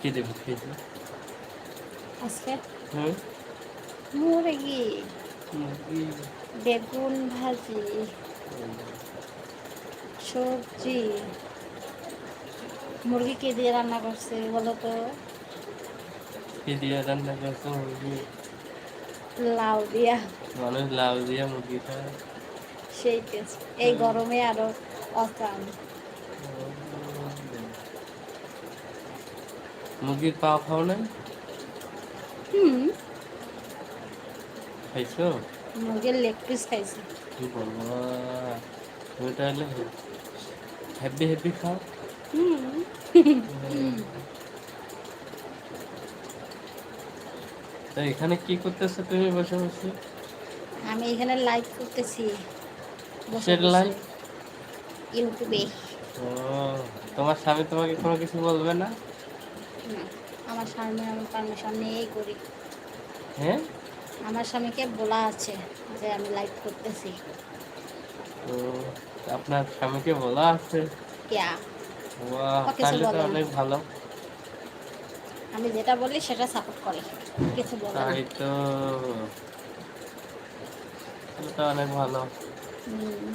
কি দেবো খেয়েছি? আজকে হুম, মুরগি, মুরগি। বেগুন ভাজি, সবজি। মুরগি কে দিয়ে রান্না করছে বলো তো? কি দিয়ে রান্না করছো মুরগি? লাউ দিয়া। মানুষ লাউ দিয়ে মুরগি খায়। সেই টেস্ট এই হুম। গরমে আরো অসাম। মুরগির পাও খাও না? হুম, খাইছো? মুরগির লেগ পিস খাইছি। বাবা, তুমি তাহলে হেভি হেভি খাও। হুম। তো এখানে কি করতেছো তুমি বসে বসে? আমি এখানে লাইভ করতেছি বসে কিসের বসে লাইফ? ইউটিউবে। ও, তোমার স্বামী তোমাকে কোনো কিছু বলবে না? না, আমার স্বামী আমি পারমিশন নিয়েই করি। হ্যাঁ। আমার স্বামীকে বলা আছে যে আমি লাইভ করতেছি। তো আপনার স্বামীকে বলা আছে? ইয়া, বাহ, ও কিছু তাহলে তো বলে না। অনেক ভালো। আমি যেটা বলি সেটা সাপোর্ট করে, কিছু বলে না। তাই তো, তাহলে তো অনেক ভালো। হুম।